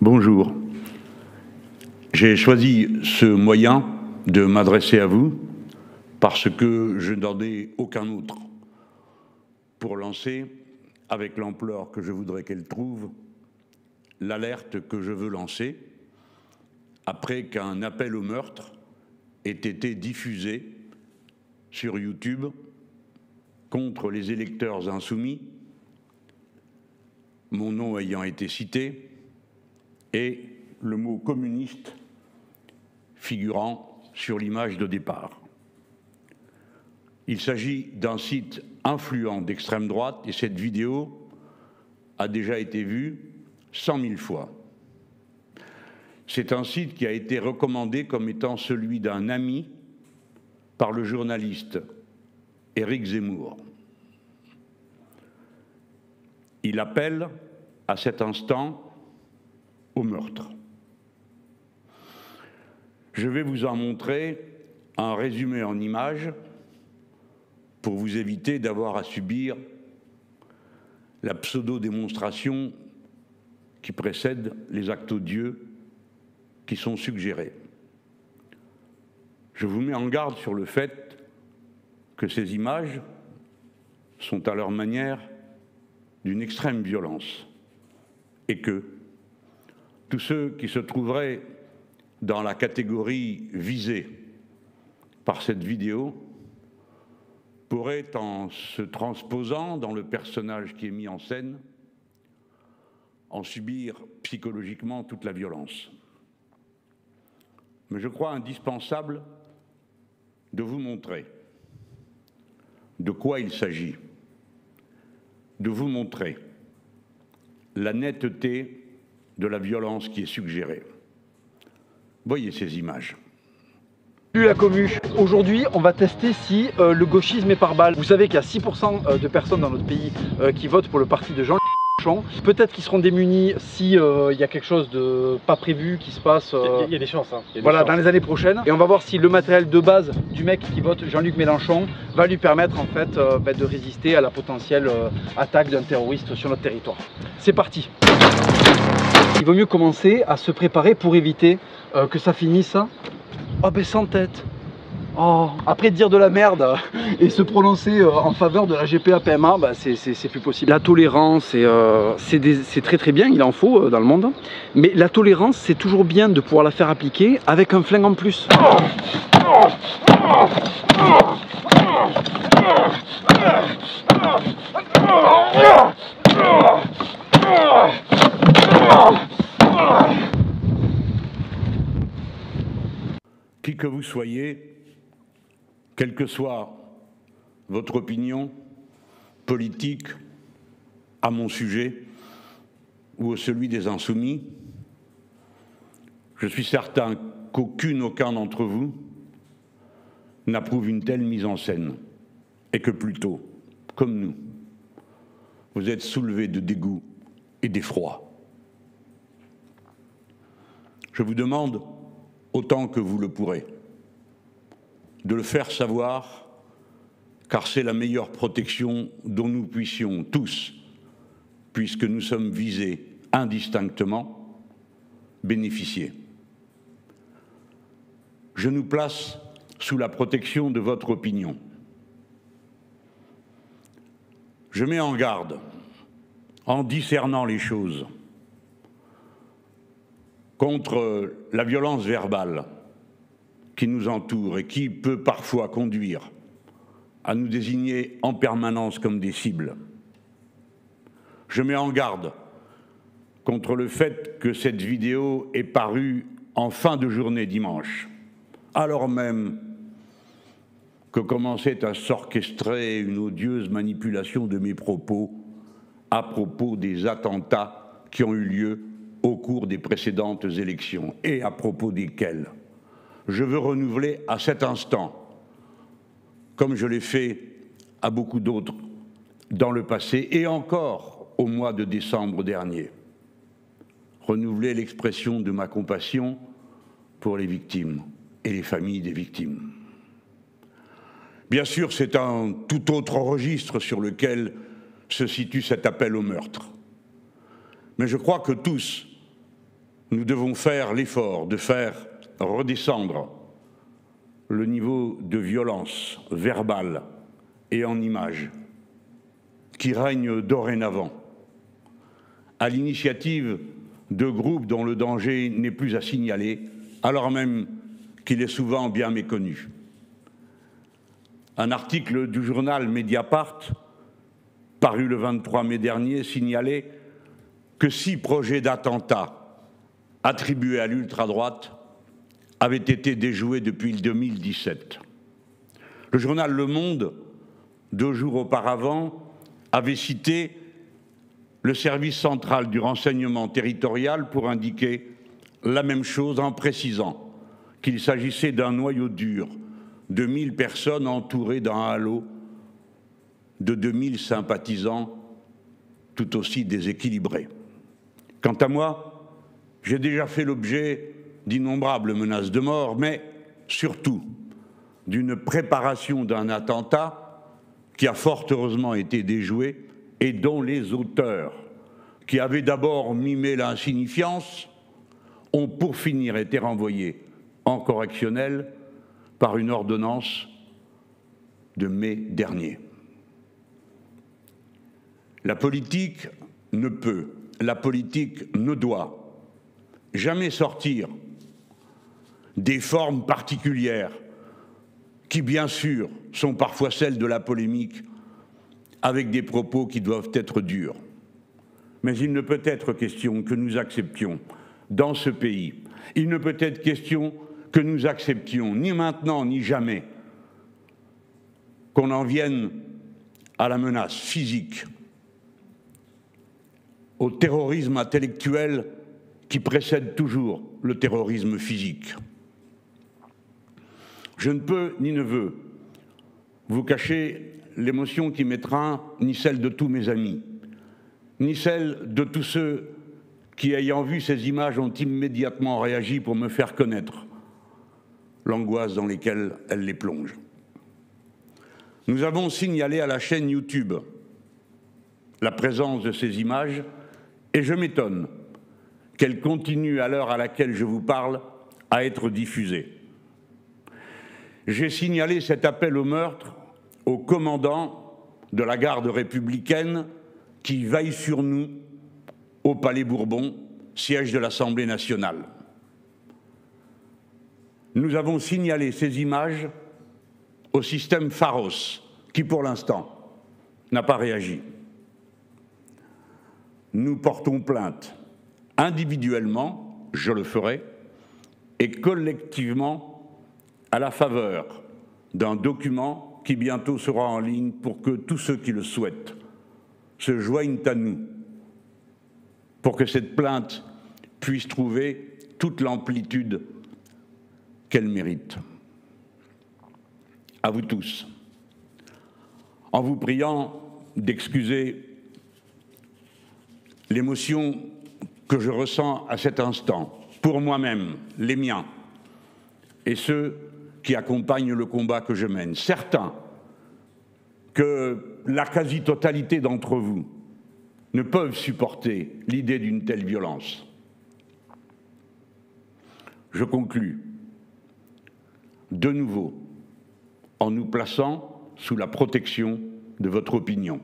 Bonjour. J'ai choisi ce moyen de m'adresser à vous parce que je n'en ai aucun autre pour lancer, avec l'ampleur que je voudrais qu'elle trouve, l'alerte que je veux lancer après qu'un appel au meurtre ait été diffusé sur YouTube contre les électeurs insoumis, mon nom ayant été cité, et le mot communiste figurant sur l'image de départ. Il s'agit d'un site influent d'extrême droite et cette vidéo a déjà été vue 100 000 fois. C'est un site qui a été recommandé comme étant celui d'un ami par le journaliste Éric Zemmour. Il appelle à cet instant au meurtre. Je vais vous en montrer un résumé en images pour vous éviter d'avoir à subir la pseudo-démonstration qui précède les actes odieux qui sont suggérés. Je vous mets en garde sur le fait que ces images sont à leur manière d'une extrême violence et que tous ceux qui se trouveraient dans la catégorie visée par cette vidéo pourraient, en se transposant dans le personnage qui est mis en scène, en subir psychologiquement toute la violence. Mais je crois indispensable de vous montrer de quoi il s'agit, de vous montrer la netteté de la violence qui est suggérée. Voyez ces images. Salut la commu, aujourd'hui on va tester si le gauchisme est par balle. Vous savez qu'il y a 6% de personnes dans notre pays qui votent pour le parti de Jean Mélenchon. Peut-être qu'ils seront démunis si il y a quelque chose de pas prévu qui se passe. Il y a des chances. Hein. Voilà, dans les années prochaines. Et on va voir si le matériel de base du mec qui vote Jean-Luc Mélenchon va lui permettre en fait de résister à la potentielle attaque d'un terroriste sur notre territoire. C'est parti. Il vaut mieux commencer à se préparer pour éviter que ça finisse. Oh ben sans tête. Oh, après dire de la merde et se prononcer en faveur de la GPA PMA, bah c'est plus possible. La tolérance, c'est très très bien, il en faut dans le monde. Mais la tolérance, c'est toujours bien de pouvoir la faire appliquer avec un flingue en plus. Qui que vous soyez, quelle que soit votre opinion politique à mon sujet ou à celui des Insoumis, je suis certain qu'aucun d'entre vous n'approuve une telle mise en scène et que plutôt, comme nous, vous êtes soulevés de dégoût et d'effroi. Je vous demande, autant que vous le pourrez, de le faire savoir, car c'est la meilleure protection dont nous puissions tous, puisque nous sommes visés indistinctement, bénéficier. Je nous place sous la protection de votre opinion. Je mets en garde, en discernant les choses, contre la violence verbale qui nous entoure et qui peut parfois conduire à nous désigner en permanence comme des cibles. Je mets en garde contre le fait que cette vidéo est parue en fin de journée dimanche, alors même que commençait à s'orchestrer une odieuse manipulation de mes propos à propos des attentats qui ont eu lieu au cours des précédentes élections et à propos desquelles je veux renouveler à cet instant, comme je l'ai fait à beaucoup d'autres dans le passé et encore au mois de décembre dernier, renouveler l'expression de ma compassion pour les victimes et les familles des victimes. Bien sûr, c'est un tout autre registre sur lequel se situe cet appel au meurtre. Mais je crois que tous, nous devons faire l'effort de faire redescendre le niveau de violence verbale et en images qui règne dorénavant, à l'initiative de groupes dont le danger n'est plus à signaler, alors même qu'il est souvent bien méconnu. Un article du journal Mediapart, paru le 23 mai dernier, signalait que 6 projets d'attentats attribués à l'ultra-droite avaient été déjoués depuis 2017. Le journal Le Monde, 2 jours auparavant, avait cité le service central du renseignement territorial pour indiquer la même chose en précisant qu'il s'agissait d'un noyau dur de 1000 personnes entourées d'un halo de 2000 sympathisants tout aussi déséquilibrés. Quant à moi, j'ai déjà fait l'objet d'innombrables menaces de mort, mais surtout d'une préparation d'un attentat qui a fort heureusement été déjoué et dont les auteurs, qui avaient d'abord mimé l'insignifiance, ont pour finir été renvoyés en correctionnel par une ordonnance de mai dernier. La politique ne peut, la politique ne doit jamais sortir des formes particulières qui, bien sûr, sont parfois celles de la polémique avec des propos qui doivent être durs. Mais il ne peut être question que nous acceptions dans ce pays, il ne peut être question que nous acceptions, ni maintenant ni jamais, qu'on en vienne à la menace physique, au terrorisme intellectuel qui précède toujours le terrorisme physique. Je ne peux ni ne veux vous cacher l'émotion qui m'étreint, ni celle de tous mes amis, ni celle de tous ceux qui, ayant vu ces images, ont immédiatement réagi pour me faire connaître l'angoisse dans laquelle elles les plongent. Nous avons signalé à la chaîne YouTube la présence de ces images et je m'étonne qu'elles continuent, à l'heure à laquelle je vous parle, à être diffusées. J'ai signalé cet appel au meurtre au commandant de la garde républicaine qui veille sur nous au Palais Bourbon, siège de l'Assemblée nationale. Nous avons signalé ces images au système Pharos, qui pour l'instant n'a pas réagi. Nous portons plainte individuellement, je le ferai, et collectivement à la faveur d'un document qui bientôt sera en ligne pour que tous ceux qui le souhaitent se joignent à nous, pour que cette plainte puisse trouver toute l'amplitude qu'elle mérite. À vous tous, en vous priant d'excuser l'émotion que je ressens à cet instant, pour moi-même, les miens, et ceux qui accompagnent le combat que je mène. Certains que la quasi-totalité d'entre vous ne peuvent supporter l'idée d'une telle violence. Je conclus de nouveau en nous plaçant sous la protection de votre opinion.